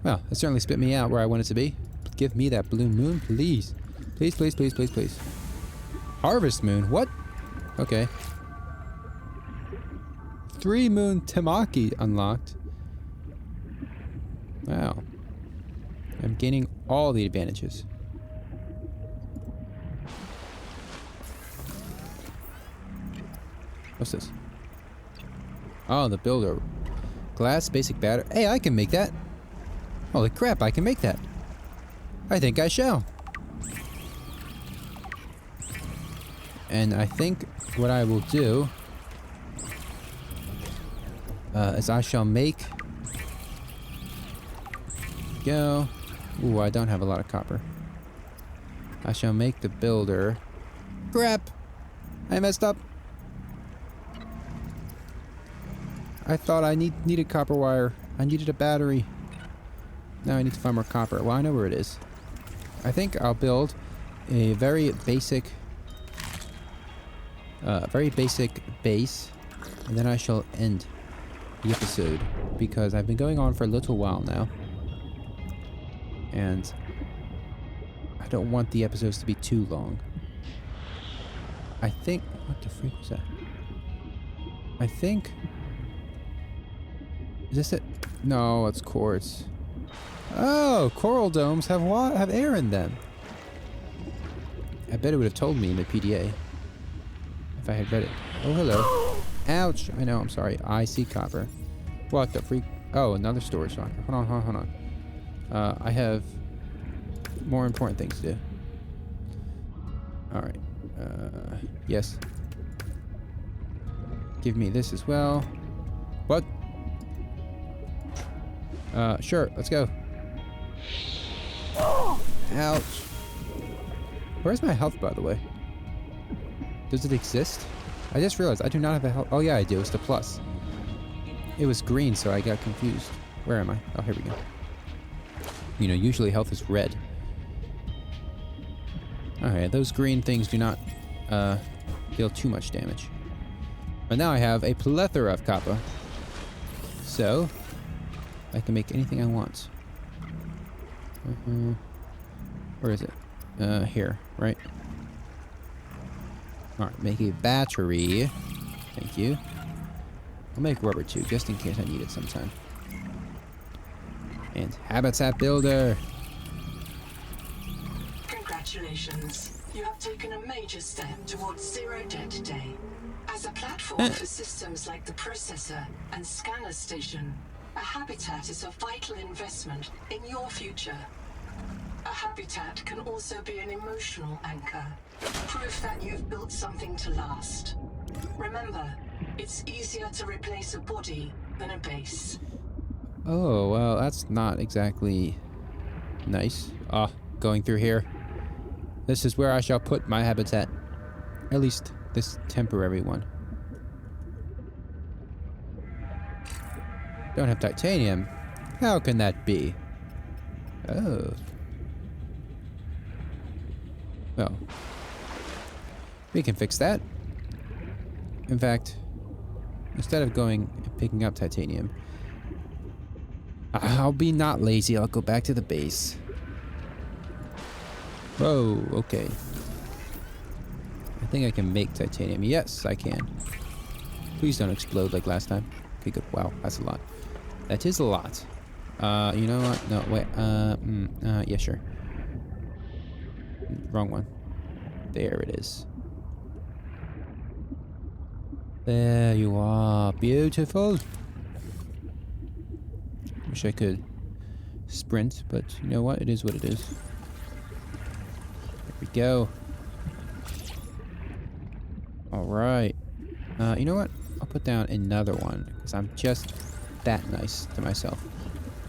Well, it certainly spit me out where I want it to be. Give me that blue moon, please. Please, please, please, please, please. Harvest moon? What? Okay. 3 moon Tamaki unlocked. Wow. I'm gaining all the advantages. What's this? Oh, the builder. Glass basic battery. Hey, I can make that. Holy crap, I can make that. I think I shall. And I think what I will do is I shall make... Go. Ooh, I don't have a lot of copper. I shall make the builder. Crap! I messed up. I thought I needed copper wire. I needed a battery. Now I need to find more copper. Well, I know where it is. I think I'll build a very basic base, and then I shall end the episode because I've been going on for a little while now, and I don't want the episodes to be too long. I think... What the freak was that? I think... Is this it? No, it's quartz. Oh, coral domes have air in them. I bet it would have told me in the PDA if I had read it. Oh, hello. Ouch! I know, I'm sorry. I see copper. What the freak? Oh, another storage locker. Hold on. I have more important things to do. Alright. Yes. Give me this as well. What? Sure, let's go. Ouch. Where's my health, by the way? Does it exist? I just realized I do not have a health. Oh yeah, I do. It's the plus. It was green, so I got confused. Where am I? Oh, here we go. You know, usually health is red. Alright, those green things do not deal too much damage. But now I have a plethora of copper. So, I can make anything I want. Where is it? Here, right? Alright, make a battery. Thank you. I'll make rubber too, just in case I need it sometime. And habitat builder. Congratulations. You have taken a major step towards zero debt day. As a platform for systems like the processor and scanner station, a habitat is a vital investment in your future. A habitat can also be an emotional anchor, proof that you've built something to last. Remember, it's easier to replace a body than a base. Oh, well, that's not exactly nice. Going through here. This is where I shall put my habitat. At least this temporary one. Don't have titanium. How can that be? Oh. Well, we can fix that. In fact, instead of going and picking up titanium, I'll be not lazy. I'll go back to the base. Whoa, okay. I think I can make titanium. Yes, I can. Please don't explode like last time. Okay, good. Wow, that's a lot. That is a lot. You know what? No, wait. Yeah, sure. Wrong one. There it is. There you are. Beautiful. Wish I could sprint, but you know what? It is what it is. There we go. Alright. You know what? I'll put down another one, because I'm just that nice to myself.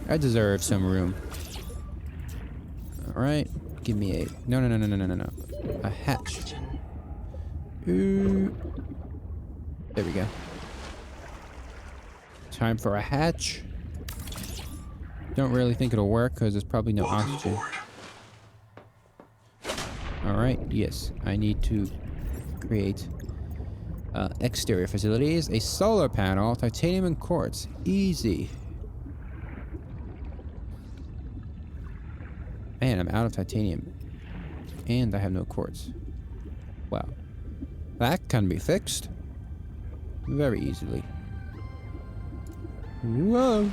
I deserve some room. Alright. Give me a... No. A hatch. Ooh. There we go. Time for a hatch. Don't really think it'll work, because there's probably no oxygen. Alright, yes. I need to create exterior facilities, a solar panel, titanium and quartz. Easy. Man, I'm out of titanium. And I have no quartz. Wow. That can be fixed. Very easily. Whoa.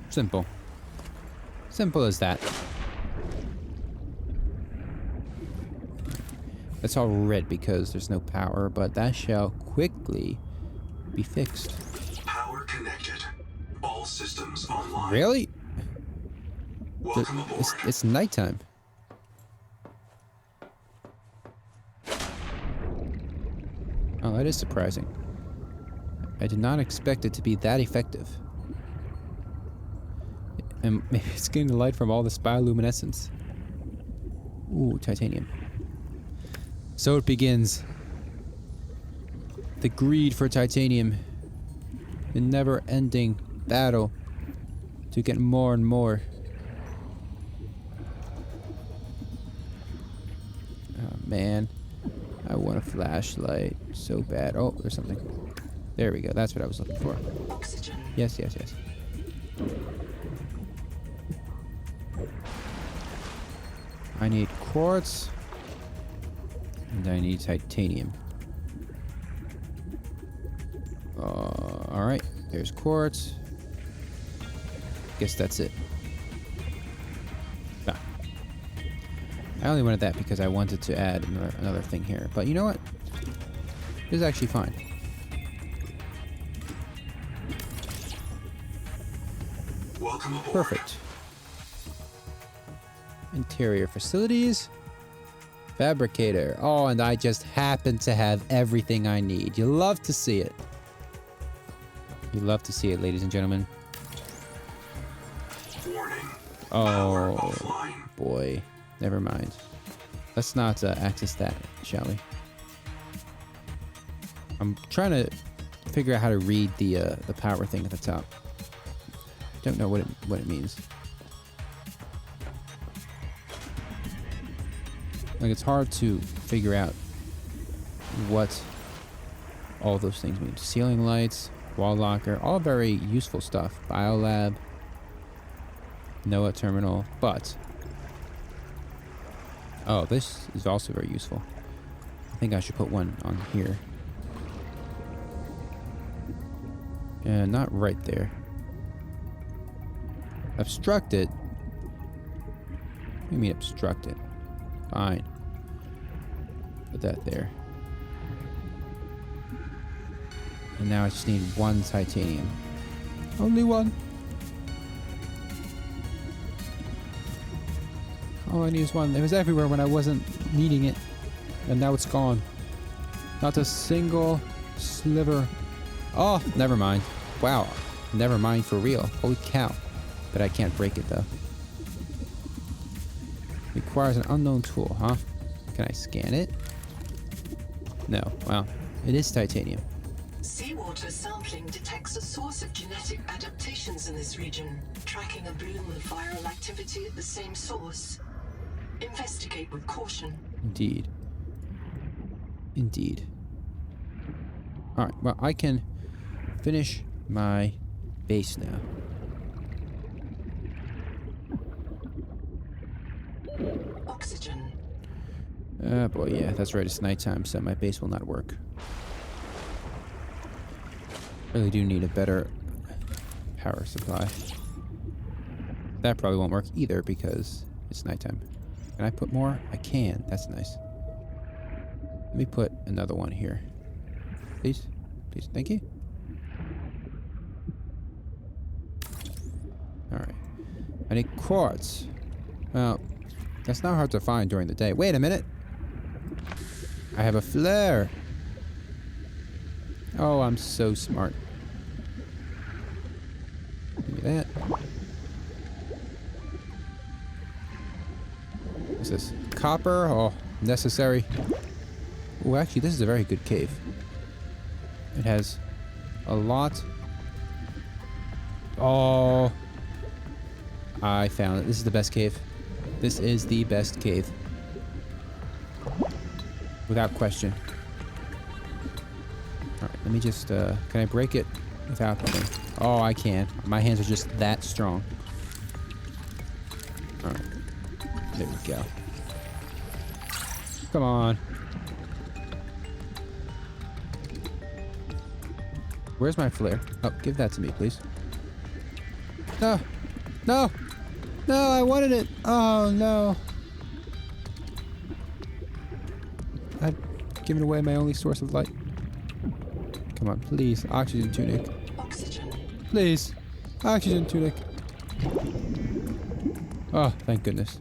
Simple. Simple as that. It's all red because there's no power, but that shall quickly be fixed. Power connected. All systems online. Really? Welcome aboard. It's nighttime. Oh, that is surprising. I did not expect it to be that effective. And maybe it's getting the light from all this bioluminescence. Ooh, titanium. So it begins. The greed for titanium. The never-ending battle to get more and more. Oh, man. I want a flashlight so bad. Oh, there's something. There we go. That's what I was looking for. Oxygen. Yes. I need quartz. And I need titanium. Alright. There's quartz. Guess that's it. Ah. I only wanted that because I wanted to add another thing here. But you know what? This is actually fine. Welcome aboard. Perfect. Interior facilities. Fabricator. Oh, and I just happen to have everything I need. You love to see it. You love to see it, ladies and gentlemen. Warning. Oh, offline. boy. Never mind. Let's not access that, shall we? I'm trying to figure out how to read the power thing at the top. Don't know what it means. Like, it's hard to figure out what all those things mean. Ceiling lights, wall locker, all very useful stuff. Biolab, NOAA terminal, but... Oh, this is also very useful. I think I should put one on here. And not right there. Obstruct it? What do you mean obstruct it? Fine. Put that there. And now I just need one titanium. Only one. All I need is one. It was everywhere when I wasn't needing it. And now it's gone. Not a single sliver. Oh, never mind. Wow. Never mind for real. Holy cow. But I can't break it though. Requires an unknown tool, huh? Can I scan it? No. Well, it is titanium. Seawater sampling detects a source of genetic adaptations in this region, tracking a bloom of viral activity at the same source. Investigate with caution. Indeed. Indeed. Alright, well, I can finish my base now. Oxygen. Oh boy, yeah, that's right, it's nighttime, so my base will not work. Really do need a better power supply. That probably won't work either because it's nighttime. Can I put more? I can. That's nice. Let me put another one here. Please? Please. Thank you. Alright. I need quartz. Well, that's not hard to find during the day. Wait a minute! I have a flare! Oh, I'm so smart. Give me that. What's this? Copper? Oh, necessary. Oh, actually, this is a very good cave. It has a lot. Oh. I found it. This is the best cave. This is the best cave. Without question. Alright, let me just, can I break it without hitting? Oh, I can. My hands are just that strong. Alright. There we go. Come on. Where's my flare? Oh, give that to me, please. No! No! No, I wanted it! Oh, no. I've given away my only source of light. Come on, please. Oxygen tunic. Oxygen. Please. Oxygen tunic. Oh, thank goodness.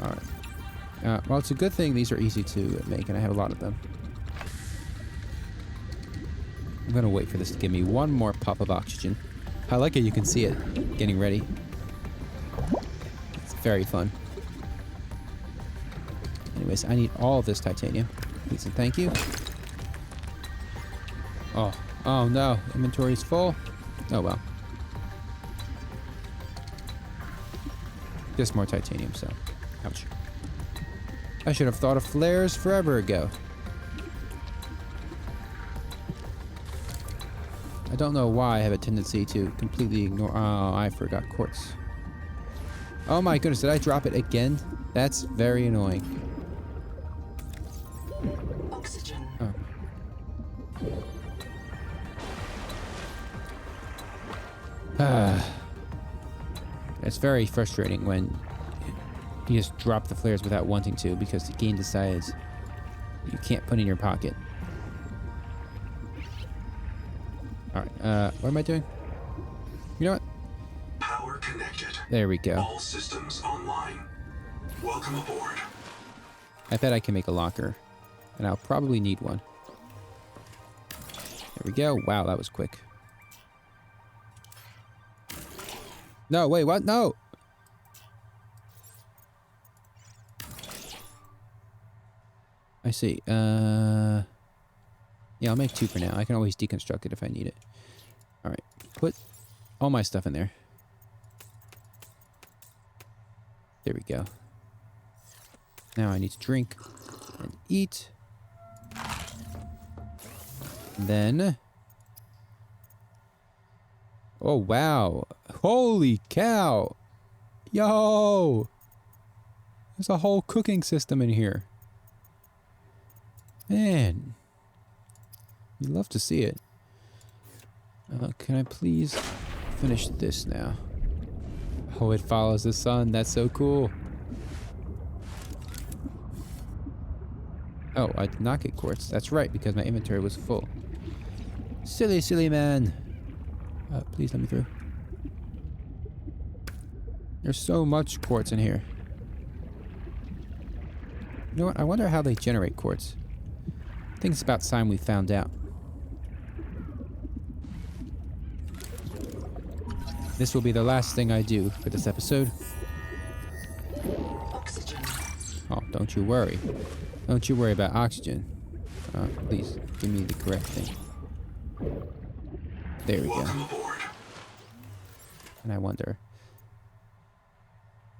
Alright. Well, it's a good thing these are easy to make, and I have a lot of them. I'm gonna wait for this to give me one more pop of oxygen. I like it, you can see it getting ready. It's very fun. Anyways, I need all of this titanium. Please and thank you. Oh no, inventory is full. Oh well. Just more titanium, so ouch. I should have thought of flares forever ago. I don't know why I have a tendency to completely ignore... Oh, I forgot quartz. Oh my goodness, did I drop it again? That's very annoying. Oxygen. Oh. It's very frustrating when you just drop the flares without wanting to because the game decides you can't put in your pocket. Alright, what am I doing? You know what? Power connected. There we go. All systems online. Welcome aboard. I bet I can make a locker. And I'll probably need one. There we go. Wow, that was quick. No, wait, what? No! I see. Yeah, I'll make 2 for now. I can always deconstruct it if I need it. Alright, put all my stuff in there. There we go. Now I need to drink and eat. And then... Oh, wow. Holy cow. Yo! There's a whole cooking system in here. Man. You'd love to see it. Can I please finish this now? Oh, it follows the sun. That's so cool. Oh, I did not get quartz. That's right, because my inventory was full. Silly, silly man. Please let me through. There's so much quartz in here. You know what? I wonder how they generate quartz. I think it's about time we found out. This will be the last thing I do for this episode. Oxygen. Oh, don't you worry. Don't you worry about oxygen. Please, give me the correct thing. There we go. And I wonder...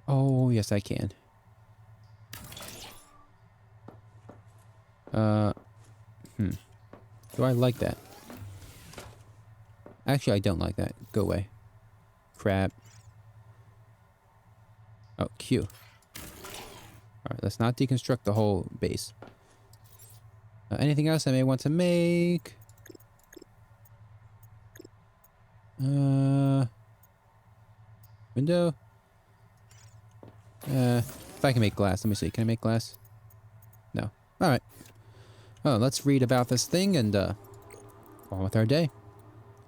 Oh, yes, I can. Do I like that? Actually, I don't like that. Go away. Crap. Oh, Q. Alright, let's not deconstruct the whole base. Anything else I may want to make? Window? If I can make glass, let me see. Can I make glass? No. Alright. Oh, let's read about this thing and, on with our day.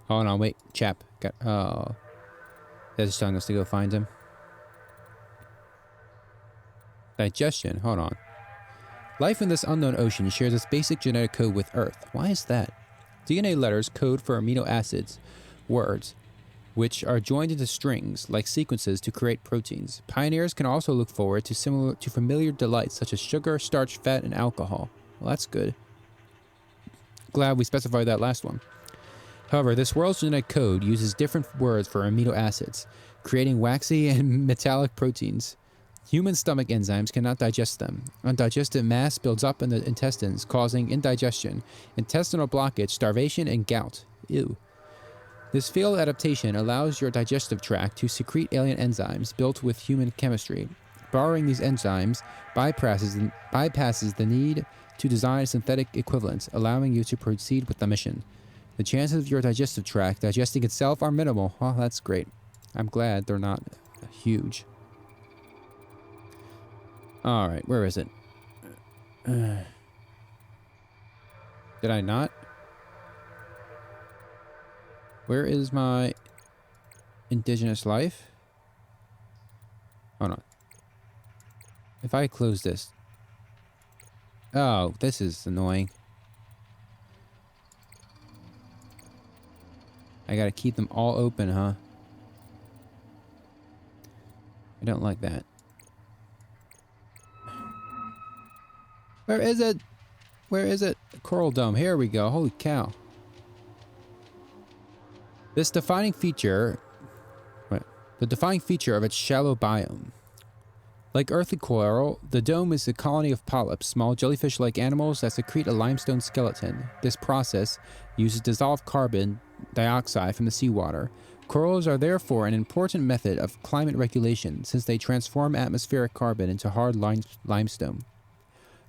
Oh, no, wait. Chap. Oh. They're just telling us to go find him. Digestion. Hold on. Life in this unknown ocean shares its basic genetic code with Earth. Why is that? DNA letters code for amino acids, words, which are joined into strings, like sequences, to create proteins. Pioneers can also look forward to familiar delights such as sugar, starch, fat, and alcohol. Well, that's good. Glad we specified that last one. However, this world's genetic code uses different words for amino acids, creating waxy and metallic proteins. Human stomach enzymes cannot digest them. Undigested mass builds up in the intestines, causing indigestion, intestinal blockage, starvation, and gout. Ew. This failed adaptation allows your digestive tract to secrete alien enzymes built with human chemistry. Borrowing these enzymes bypasses the need to design synthetic equivalents, allowing you to proceed with the mission. The chances of your digestive tract digesting itself are minimal. Oh, that's great. I'm glad they're not huge. Alright, where is it? Did I not? Where is my indigenous life? Hold on. If I close this... Oh, this is annoying. I gotta keep them all open, huh? I don't like that. Where is it? Where is it? Coral dome. Here we go. Holy cow. This defining feature... The defining feature of its shallow biome. Like earthly coral, the dome is a colony of polyps, small jellyfish-like animals that secrete a limestone skeleton. This process uses dissolved carbon dioxide from the seawater. Corals are therefore an important method of climate regulation since they transform atmospheric carbon into hard limestone.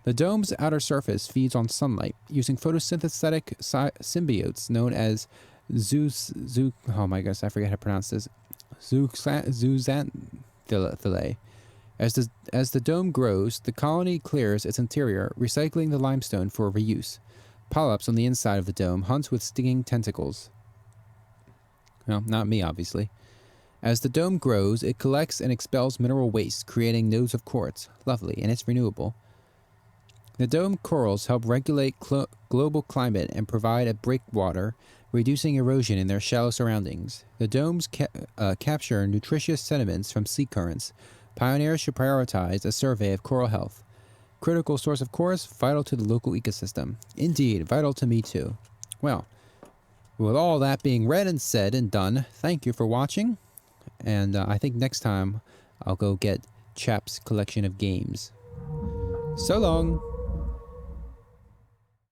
The dome's outer surface feeds on sunlight, using photosynthetic symbiotes known as oh my gosh, I forget how to pronounce this. Zooxanthellae. As the dome grows, the colony clears its interior, recycling the limestone for reuse. Polyps on the inside of the dome hunt with stinging tentacles. Well, not me, obviously. As the dome grows, it collects and expels mineral waste, creating nodes of quartz. Lovely, and it's renewable. The dome corals help regulate global climate and provide a breakwater, reducing erosion in their shallow surroundings. The domes capture nutritious sediments from sea currents. Pioneers should prioritize a survey of coral health. Critical source of quartz, vital to the local ecosystem. Indeed, vital to me too. Well, with all that being read and said and done, thank you for watching. And I think next time I'll go get Chap's collection of games. So long.